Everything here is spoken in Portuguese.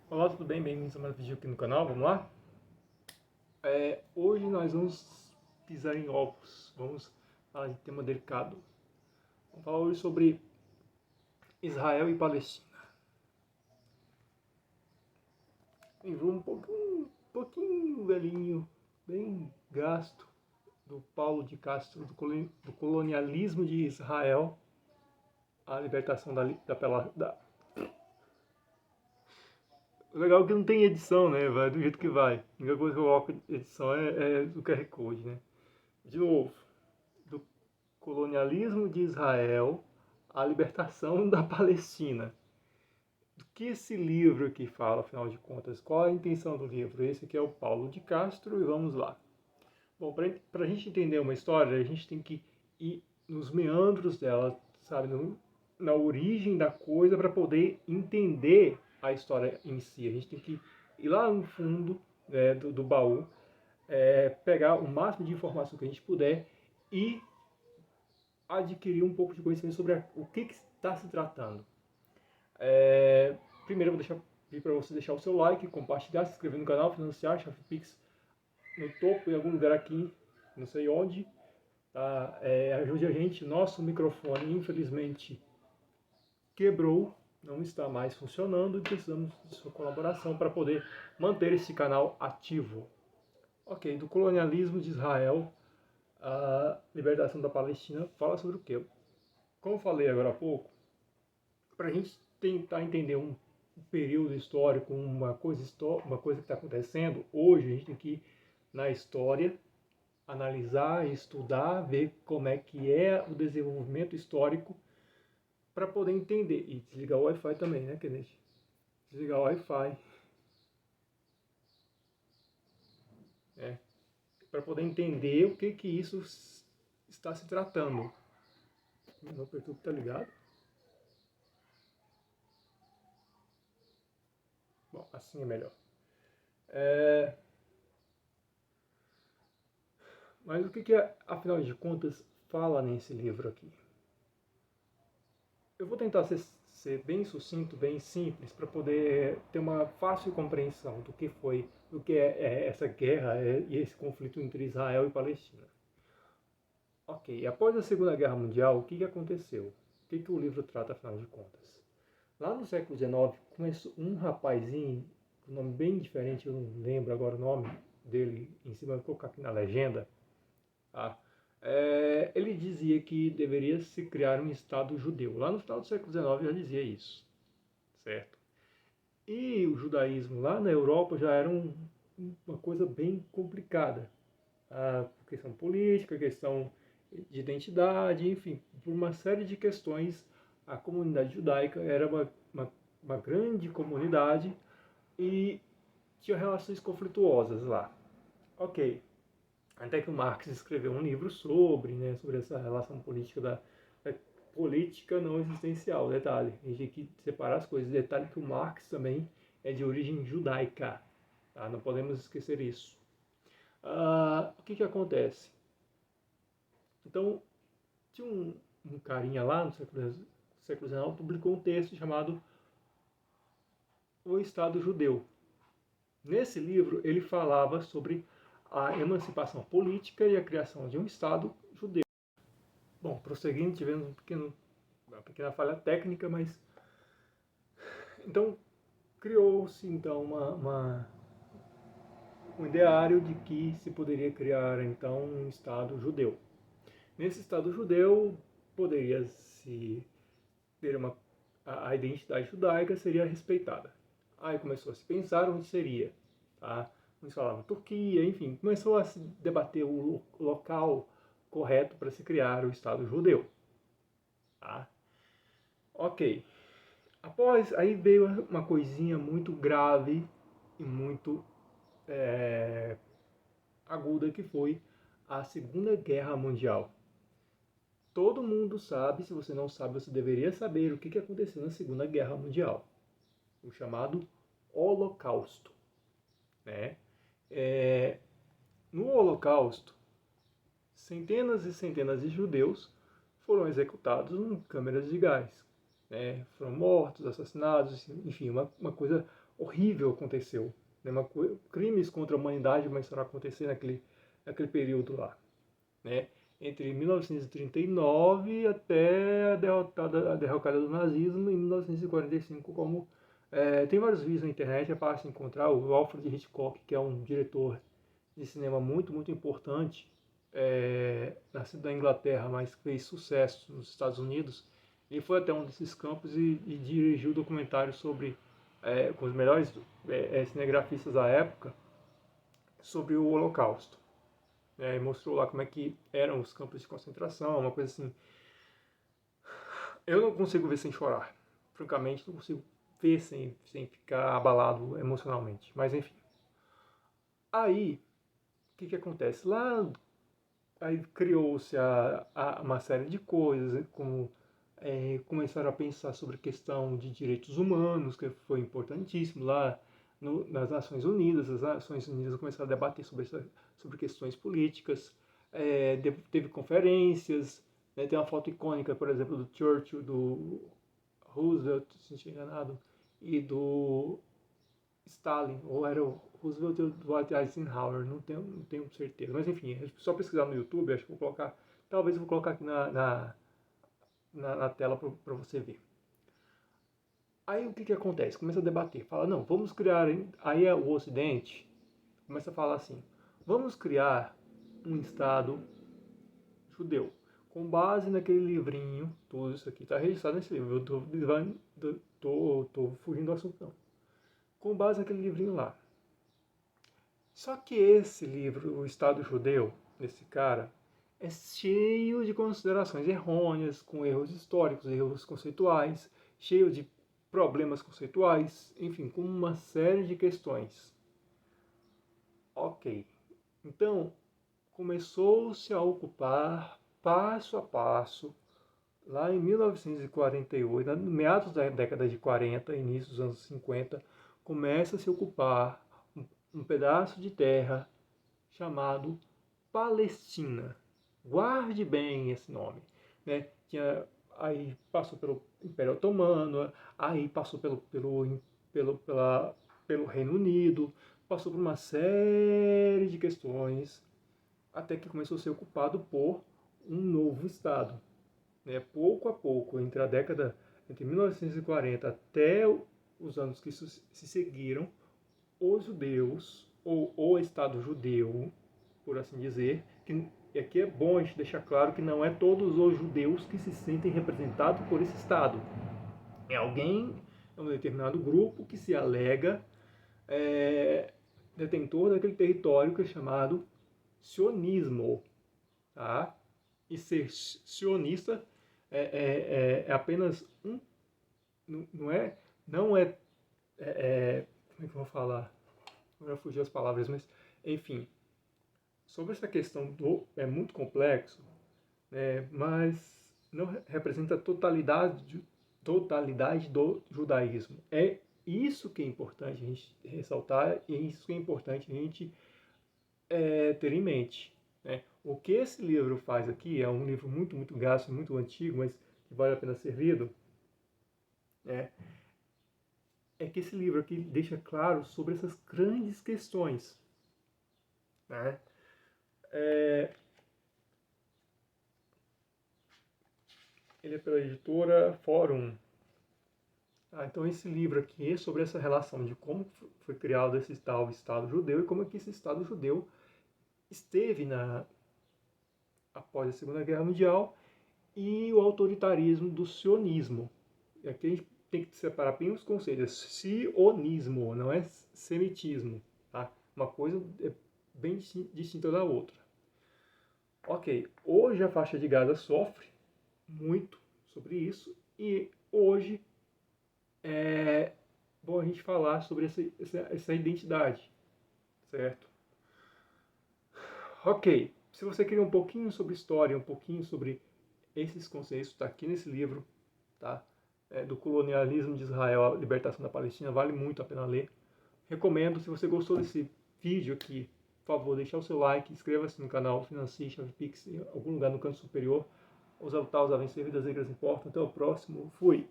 Olá, tudo bem? Bem-vindos a mais um vídeo aqui no canal, vamos lá? Hoje nós vamos pisar em ovos, vamos falar de tema delicado. Vamos falar hoje sobre Israel e Palestina. Livro um pouquinho velhinho, bem gasto, do Paulo de Castro, do colonialismo de Israel, a libertação da. O legal é que não tem edição, né? Vai do jeito que vai. A única coisa que eu coloco edição é o QR Code, né? De novo, do colonialismo de Israel à libertação da Palestina. Do que esse livro aqui fala, afinal de contas? Qual é a intenção do livro? Esse aqui é o Paulo de Castro e vamos lá. Bom, para a gente entender uma história, a gente tem que ir nos meandros dela, sabe? Na origem da coisa para poder entender a história em si. A gente tem que ir lá no fundo do baú, pegar o máximo de informação que a gente puder e adquirir um pouco de conhecimento sobre o que está se tratando. Primeiro eu vou pedir para você deixar o seu like, compartilhar, se inscrever no canal, financiar, chave Pix no topo, em algum lugar aqui, não sei onde. Tá? Ajude a gente. Nosso microfone, infelizmente, quebrou, não está mais funcionando e precisamos de sua colaboração para poder manter esse canal ativo. Ok, do colonialismo de Israel à libertação da Palestina, fala sobre o quê? Como eu falei agora há pouco, para a gente tentar entender um período histórico, uma coisa que está acontecendo, hoje a gente tem que ir na história, analisar, estudar, ver como é que é o desenvolvimento histórico para poder entender. E desligar o Wi-Fi também, né, Kenneth? Desligar o Wi-Fi. Para poder entender o que isso está se tratando. Meu perturbo tá ligado? Bom, assim é melhor. Mas o que afinal de contas, fala nesse livro aqui? Eu vou tentar ser bem sucinto, bem simples, para poder ter uma fácil compreensão do que é essa guerra e esse conflito entre Israel e Palestina. Ok, após a Segunda Guerra Mundial, o que aconteceu? O que o livro trata, afinal de contas? Lá no século XIX, começou um rapazinho, com um nome bem diferente, eu não lembro agora o nome dele, em cima eu vou colocar aqui na legenda, tá? Ele dizia que deveria se criar um Estado judeu. Lá no final do século XIX já dizia isso, certo? E o judaísmo lá na Europa já era uma coisa bem complicada. Questão política, questão de identidade, enfim, por uma série de questões, a comunidade judaica era uma grande comunidade e tinha relações conflituosas lá. Ok, até que o Marx escreveu um livro sobre essa relação política da política não existencial. Detalhe, a gente tem que separar as coisas. Detalhe que o Marx também é de origem judaica, tá? Não podemos esquecer isso. O que acontece? Então, tinha um carinha lá no século XIX, publicou um texto chamado O Estado Judeu. Nesse livro, ele falava sobre a emancipação política e a criação de um Estado judeu. Bom, prosseguindo, tivemos uma pequena falha técnica, mas... Então, criou-se então um ideário de que se poderia criar então um Estado judeu. Nesse Estado judeu, poderia se ter a identidade judaica seria respeitada. Aí começou a se pensar onde seria, tá? Uns falavam Turquia, enfim, começou a se debater o local correto para se criar o Estado judeu, tá? Ok. Aí veio uma coisinha muito grave e muito aguda, que foi a Segunda Guerra Mundial. Todo mundo sabe, se você não sabe, você deveria saber o que aconteceu na Segunda Guerra Mundial. O chamado Holocausto, né? No Holocausto, centenas e centenas de judeus foram executados em câmeras de gás, né? Foram mortos, assassinados, enfim, uma coisa horrível aconteceu. Né? Crimes contra a humanidade começaram a acontecer naquele período lá. Né? Entre 1939 até a derrocada do nazismo em 1945, como tem vários vídeos na internet, é fácil encontrar. O Alfred Hitchcock, que é um diretor de cinema muito, muito importante, nascido na Inglaterra, mas fez sucesso nos Estados Unidos, ele foi até um desses campos e dirigiu documentários sobre, com os melhores cinegrafistas da época, sobre o Holocausto. E mostrou lá como é que eram os campos de concentração, uma coisa assim. Eu não consigo ver sem chorar. Francamente, não consigo ver sem ficar abalado emocionalmente. Mas enfim. Aí, o que acontece? Lá, aí criou-se uma série de coisas, como começaram a pensar sobre a questão de direitos humanos, que foi importantíssimo lá nas Nações Unidas. As Nações Unidas começaram a debater sobre questões políticas, teve conferências, né, tem uma foto icônica, por exemplo, do Churchill, do Roosevelt, se não estiver enganado, e do Stalin, ou era o Roosevelt ou Dwight Eisenhower, não tenho certeza, mas enfim, é só pesquisar no YouTube, acho que vou colocar, talvez eu vou colocar aqui na tela para você ver. Aí o que acontece? Começa a debater, fala, não, vamos criar, aí o Ocidente começa a falar assim, vamos criar um Estado judeu, com base naquele livrinho, tudo isso aqui está registrado nesse livro, eu tô fugindo do assunto não, com base naquele livrinho lá. Só que esse livro, O Estado Judeu, desse cara, é cheio de considerações errôneas, com erros históricos, erros conceituais, cheio de problemas conceituais, enfim, com uma série de questões. Ok, então começou-se a ocupar, passo a passo, lá em 1948, meados da década de 40, início dos anos 50, começa a se ocupar um pedaço de terra chamado Palestina. Guarde bem esse nome. Né? Aí passou pelo Império Otomano, aí passou pelo Reino Unido, passou por uma série de questões, até que começou a ser ocupado por um novo Estado. Né? Pouco a pouco, entre 1940 até os anos que se seguiram, os judeus, ou o Estado judeu, por assim dizer, que aqui é bom a gente deixar claro que não é todos os judeus que se sentem representados por esse Estado. É um determinado grupo que se alega detentor daquele território que é chamado sionismo. Tá? E ser sionista é apenas um... Não é como é que eu vou falar? Agora fugiu as palavras, mas enfim, sobre essa questão é muito complexo, né, mas não representa a totalidade do judaísmo. É isso que é importante a gente ressaltar e é isso que é importante a gente ter em mente. Né? O que esse livro faz aqui é um livro muito, muito gasto, muito antigo, mas que vale a pena ser lido, né? É que esse livro aqui deixa claro sobre essas grandes questões. Né? Ele é pela editora Fórum. Então esse livro aqui é sobre essa relação de como foi criado esse tal Estado judeu e como é que esse Estado judeu esteve após a Segunda Guerra Mundial e o autoritarismo do sionismo. E aqui a gente tem que separar bem os conceitos. Sionismo, não é semitismo. Tá? Uma coisa é bem distinta da outra. Ok, hoje a faixa de Gaza sofre muito sobre isso e hoje é bom a gente falar sobre essa identidade, certo? Ok, se você queria um pouquinho sobre história, um pouquinho sobre esses conceitos, está aqui nesse livro, tá? Do colonialismo de Israel à libertação da Palestina, vale muito a pena ler. Recomendo, se você gostou desse vídeo aqui, por favor, deixar o seu like, inscreva-se no canal, financie Chave Pix em algum lugar no canto superior. Os avatares, as vidas negras importam. Até o próximo. Fui!